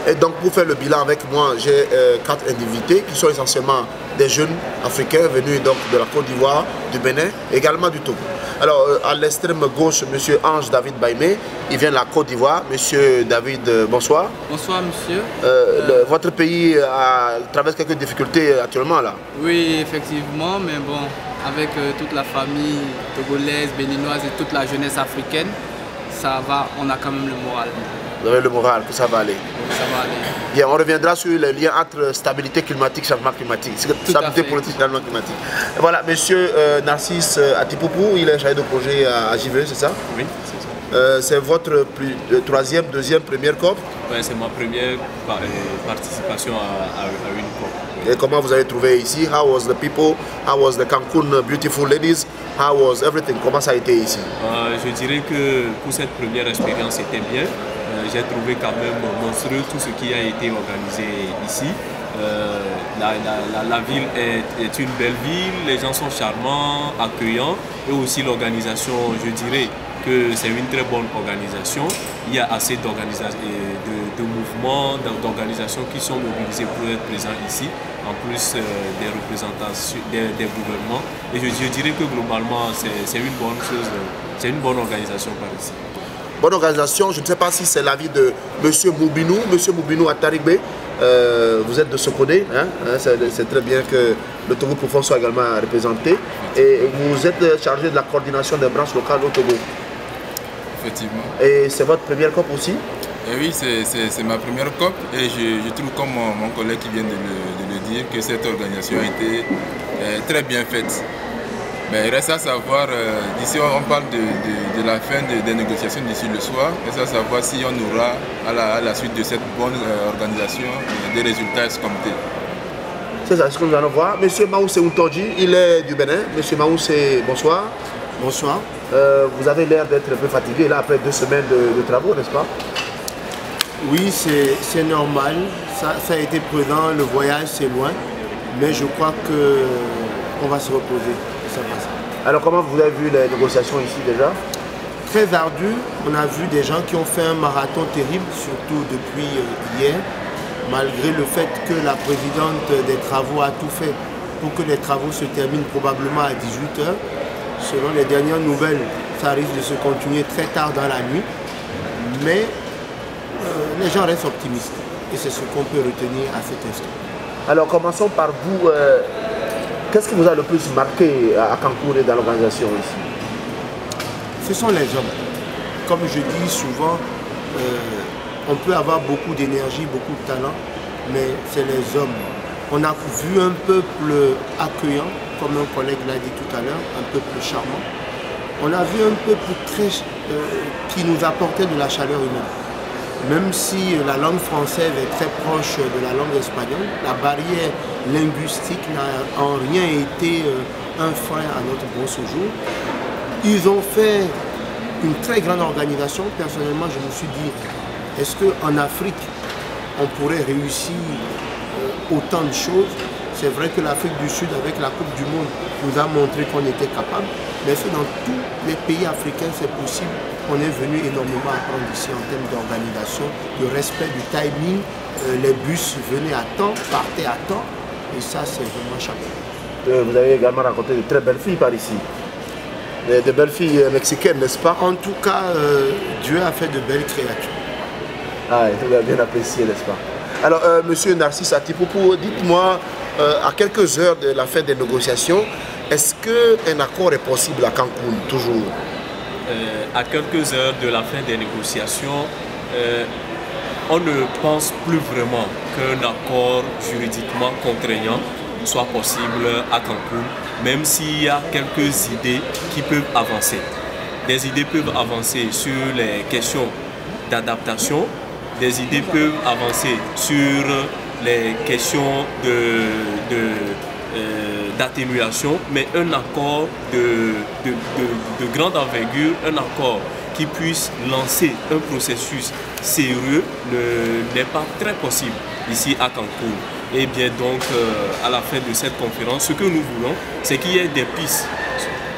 Et donc pour faire le bilan avec moi, j'ai 4 invités qui sont essentiellement des jeunes africains venus donc de la Côte d'Ivoire, du Bénin, également du Togo. Alors à l'extrême gauche, M. Ange David Baïmé, il vient de la Côte d'Ivoire. M. David, bonsoir. Bonsoir monsieur. Votre pays traverse quelques difficultés actuellement là. Oui, effectivement, mais bon, avec toute la famille togolaise, béninoise et toute la jeunesse africaine, ça va, on a quand même le moral. Vous avez le moral que ça va aller. Oui, ça va aller. Bien, on reviendra sur les liens entre stabilité climatique et changement climatique. Stabilité politique et changement climatique. Et voilà, monsieur Narcisse Atipoupou, il est chargé de projet à JVE, c'est ça? Oui, c'est ça. C'est votre troisième, deuxième, première COP? Oui, c'est ma première participation à une COP. Et comment vous avez trouvé ici? How was the people? How was the Cancun beautiful ladies? How was everything? Comment ça a été ici? Je dirais que pour cette première expérience, c'était bien. J'ai trouvé quand même monstrueux tout ce qui a été organisé ici. La ville est une belle ville, les gens sont charmants, accueillants, et aussi l'organisation, je dirais que c'est une très bonne organisation. Il y a assez de mouvements, d'organisations qui sont mobilisées pour être présents ici, en plus des représentations des gouvernements. Et je dirais que globalement, c'est une bonne chose, c'est une bonne organisation par ici. Bonne organisation, je ne sais pas si c'est l'avis de M. Moubinou. M. Moubinou Atarigbe, vous êtes de Sokone, hein? C'est très bien que le Togo profond soit également représenté. Et vous êtes chargé de la coordination des branches locales au Togo. Effectivement. Et c'est votre première COP aussi? Et oui, c'est ma première COP et je trouve, comme mon collègue qui vient de le dire, que cette organisation a été très bien faite. Mais il reste à savoir, d'ici on parle de la fin des négociations d'ici le soir, il reste à savoir si on aura à la suite de cette bonne organisation des résultats escomptés. C'est ça, c'est ce que nous allons voir. Monsieur Maoussé Outoji, il est du Bénin. Monsieur Maoussé, bonsoir. Bonsoir. Vous avez l'air d'être un peu fatigué là après 2 semaines de travaux, n'est-ce pas? Oui, c'est normal. Ça a été prudent, le voyage c'est loin, mais je crois qu'on va se reposer. Ça passe. Alors comment vous avez vu les négociations ici déjà? Très ardu. On a vu des gens qui ont fait un marathon terrible, surtout depuis hier, malgré le fait que la présidente des travaux a tout fait pour que les travaux se terminent probablement à 18 h. Selon les dernières nouvelles, ça risque de se continuer très tard dans la nuit, mais les gens restent optimistes et c'est ce qu'on peut retenir à cet instant. Alors commençons par vous. Qu'est-ce qui vous a le plus marqué à Cancun et dans l'organisation ici? Ce sont les hommes. Comme je dis souvent, on peut avoir beaucoup d'énergie, beaucoup de talent, mais c'est les hommes. On a vu un peuple accueillant, comme un collègue l'a dit tout à l'heure, un peuple charmant. On a vu un peuple qui nous apportait de la chaleur humaine. Même si la langue française est très proche de la langue espagnole, la barrière linguistique n'a en rien été un frein à notre bon séjour. Ils ont fait une très grande organisation. Personnellement, je me suis dit, est-ce qu'en Afrique, on pourrait réussir autant de choses? C'est vrai que l'Afrique du Sud, avec la Coupe du Monde, nous a montré qu'on était capable. Mais c'est dans tous les pays africains, c'est possible. On est venu énormément apprendre ici en termes d'organisation, de respect du timing. Les bus venaient à temps, partaient à temps. Et ça, c'est vraiment chapeau. Vous avez également rencontré de très belles filles par ici. De belles filles mexicaines, n'est-ce pas? En tout cas, Dieu a fait de belles créatures. Ah, vous avez bien apprécié, n'est-ce pas? Alors, monsieur Narcisse Atipoupou, dites-moi, à quelques heures de la fin des négociations, est-ce qu'un accord est possible à Cancun, toujours? À quelques heures de la fin des négociations, on ne pense plus vraiment qu'un accord juridiquement contraignant soit possible à Cancun, même s'il y a quelques idées qui peuvent avancer. Des idées peuvent avancer sur les questions d'adaptation, des idées peuvent avancer sur les questions d'atténuation, mais un accord de grande envergure, un accord qui puisse lancer un processus sérieux n'est pas très possible ici à Cancun. Et bien donc, à la fin de cette conférence, ce que nous voulons, c'est qu'il y ait des pistes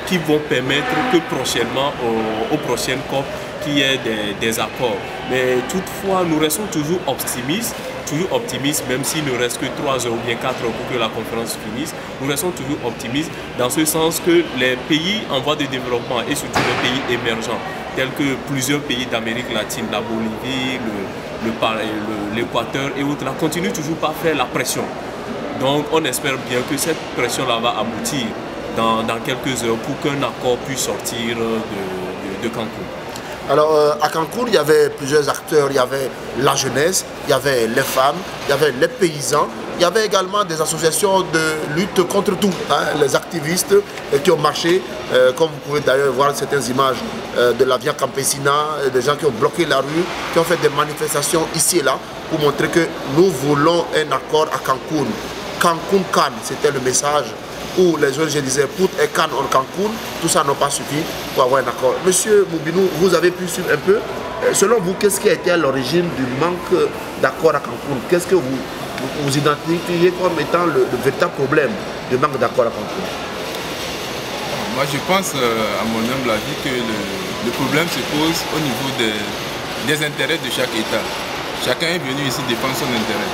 qui vont permettre que prochainement, aux prochaines COP, qu'il y ait des accords. Mais toutefois, nous restons toujours optimistes, même s'il ne reste que 3 heures ou bien 4 heures pour que la conférence finisse. Nous restons toujours optimistes dans ce sens que les pays en voie de développement et surtout les pays émergents, tels que plusieurs pays d'Amérique latine, la Bolivie, l'Équateur et autres, continuent toujours par faire la pression. Donc on espère bien que cette pression-là va aboutir dans quelques heures pour qu'un accord puisse sortir de Cancun. Alors à Cancun, il y avait plusieurs acteurs, il y avait la jeunesse, il y avait les femmes, il y avait les paysans, il y avait également des associations de lutte contre tout, hein, les activistes qui ont marché, comme vous pouvez d'ailleurs voir certaines images de la Via Campesina, des gens qui ont bloqué la rue, qui ont fait des manifestations ici et là pour montrer que nous voulons un accord à Cancun. Cancun Cannes, c'était le message où les ONG disaient Put et Cannes en Cancun, tout ça n'a pas suffi pour avoir un accord. Monsieur Moubinou, vous avez pu suivre un peu, selon vous, qu'est-ce qui a été à l'origine du manque d'accord à Cancun? Qu'est-ce que vous identifiez comme étant le véritable problème du manque d'accord à Cancun? Moi je pense, à mon humble avis, que le problème se pose au niveau des intérêts de chaque État. Chacun est venu ici défendre son intérêt.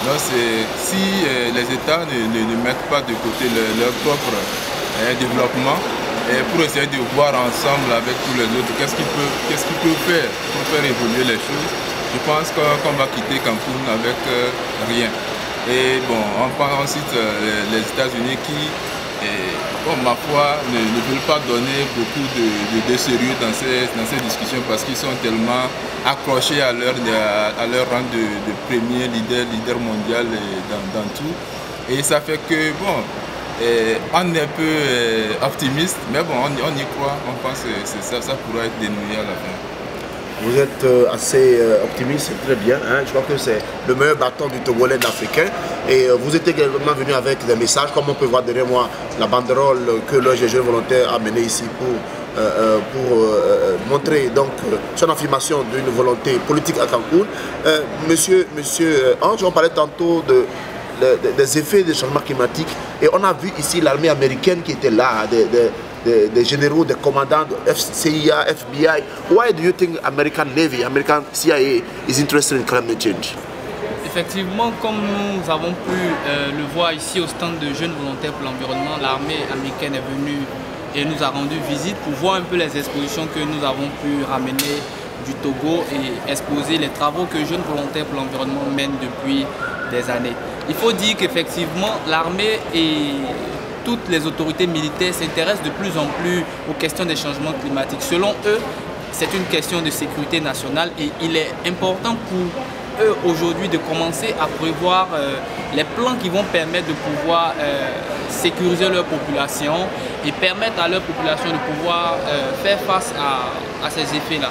Donc si les États ne mettent pas de côté leur propre développement pour essayer de voir ensemble avec tous les autres qu'est-ce qu'ils peuvent faire pour faire évoluer les choses, je pense qu'on va quitter Cancun avec rien. Et bon, on cite les États-Unis qui, bon, ma foi, ne veulent pas donner beaucoup de sérieux dans ces discussions parce qu'ils sont tellement accrochés à leur rang de premier leader mondial dans tout. Et ça fait que, bon, on est un peu optimiste, mais bon, on y croit, on pense que ça pourra être dénoué à la fin. Vous êtes assez optimiste, c'est très bien. Hein? Je crois que c'est le meilleur bâton du Togolais d'Africain. Et vous êtes également venu avec des messages, comme on peut voir derrière moi, la banderole que l'ONG Jeunes Volontaires a menée ici pour montrer donc son affirmation d'une volonté politique à Cancun. Monsieur Ange, on parlait tantôt des effets des changements climatiques. Et on a vu ici l'armée américaine qui était là, des généraux, des commandants de CIA, FBI. Why do you think American Navy, American CIA is interested in climate change? Effectivement, comme nous avons pu le voir ici au stand de Jeunes Volontaires pour l'Environnement, l'armée américaine est venue et nous a rendu visite pour voir un peu les expositions que nous avons pu ramener du Togo et exposer les travaux que Jeunes Volontaires pour l'Environnement mènent depuis des années. Il faut dire qu'effectivement, l'armée et toutes les autorités militaires s'intéressent de plus en plus aux questions des changements climatiques. Selon eux, c'est une question de sécurité nationale et il est important pour eux aujourd'hui de commencer à prévoir les plans qui vont permettre de pouvoir sécuriser leur population et permettre à leur population de pouvoir faire face à ces effets-là.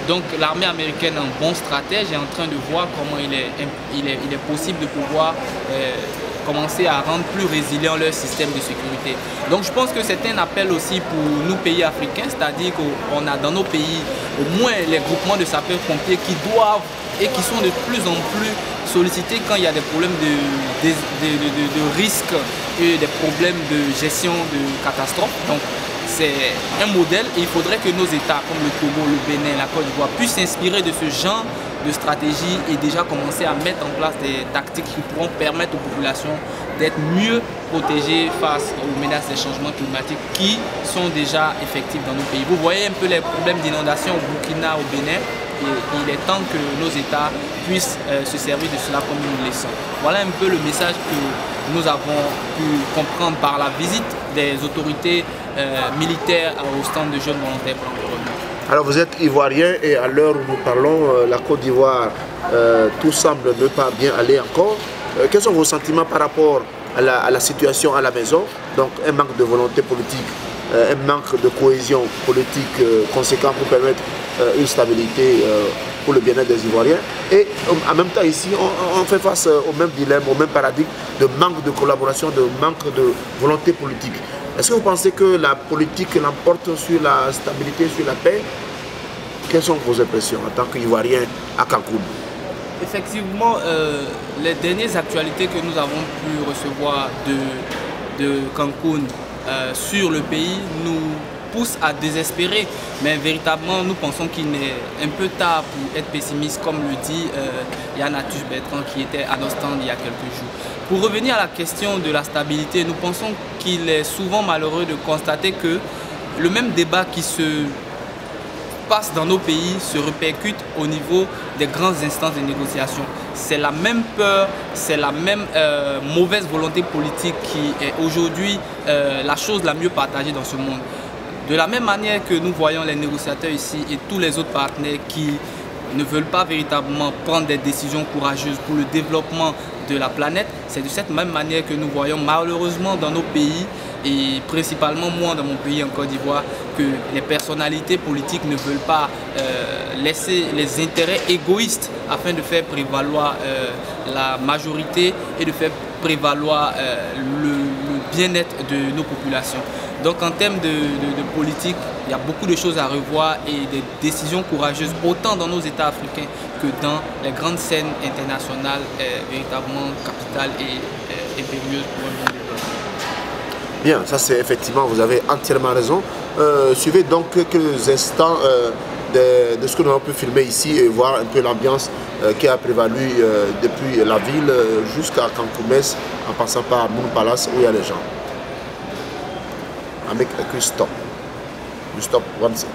Donc l'armée américaine, un bon stratège, est en train de voir comment il est possible de pouvoir commencer à rendre plus résilient leur système de sécurité. Donc je pense que c'est un appel aussi pour nous pays africains, c'est-à-dire qu'on a dans nos pays au moins les groupements de sapeurs-pompiers qui doivent et qui sont de plus en plus sollicités quand il y a des problèmes de risques et des problèmes de gestion de catastrophes. Donc c'est un modèle et il faudrait que nos États comme le Togo, le Bénin, la Côte d'Ivoire puissent s'inspirer de ce genre de stratégie et déjà commencer à mettre en place des tactiques qui pourront permettre aux populations d'être mieux protégées face aux menaces des changements climatiques qui sont déjà effectifs dans nos pays. Vous voyez un peu les problèmes d'inondation au Burkina, au Bénin, et il est temps que nos États puissent se servir de cela comme nous le laissons. Voilà un peu le message que nous avons pu comprendre par la visite des autorités militaires au stand de Jeunes Volontaires pour l'Environnement. Alors vous êtes ivoirien et à l'heure où nous parlons, la Côte d'Ivoire, tout semble ne pas bien aller encore. Quels sont vos sentiments par rapport à la situation à la maison? Donc un manque de volonté politique, un manque de cohésion politique conséquent pour permettre une stabilité pour le bien-être des Ivoiriens. Et en même temps ici, on fait face au même dilemme, au même paradigme de manque de collaboration, de manque de volonté politique. Est-ce que vous pensez que la politique l'emporte sur la stabilité, sur la paix? Quelles sont vos impressions en tant qu'Ivoirien à Cancun? Effectivement, les dernières actualités que nous avons pu recevoir de Cancun sur le pays nous pousse à désespérer. Mais véritablement, nous pensons qu'il est un peu tard pour être pessimiste, comme le dit Yann Bertrand qui était à nos stands il y a quelques jours. Pour revenir à la question de la stabilité, nous pensons qu'il est souvent malheureux de constater que le même débat qui se passe dans nos pays se répercute au niveau des grandes instances de négociation. C'est la même peur, c'est la même mauvaise volonté politique qui est aujourd'hui la chose la mieux partagée dans ce monde. De la même manière que nous voyons les négociateurs ici et tous les autres partenaires qui ne veulent pas véritablement prendre des décisions courageuses pour le développement de la planète, c'est de cette même manière que nous voyons malheureusement dans nos pays et principalement moi dans mon pays en Côte d'Ivoire que les personnalités politiques ne veulent pas laisser les intérêts égoïstes afin de faire prévaloir la majorité et de faire prévaloir le bien-être de nos populations. Donc en termes de politique, il y a beaucoup de choses à revoir et des décisions courageuses, autant dans nos États africains que dans les grandes scènes internationales, véritablement capitales et impérieuses pour un bon développement. Bien, ça c'est effectivement, vous avez entièrement raison. Suivez donc quelques instants de ce que nous avons pu filmer ici et voir un peu l'ambiance qui a prévalu depuis la ville jusqu'à Kankoumès, en passant par Moon Palace où il y a les gens. I make a quick stop. You stop once.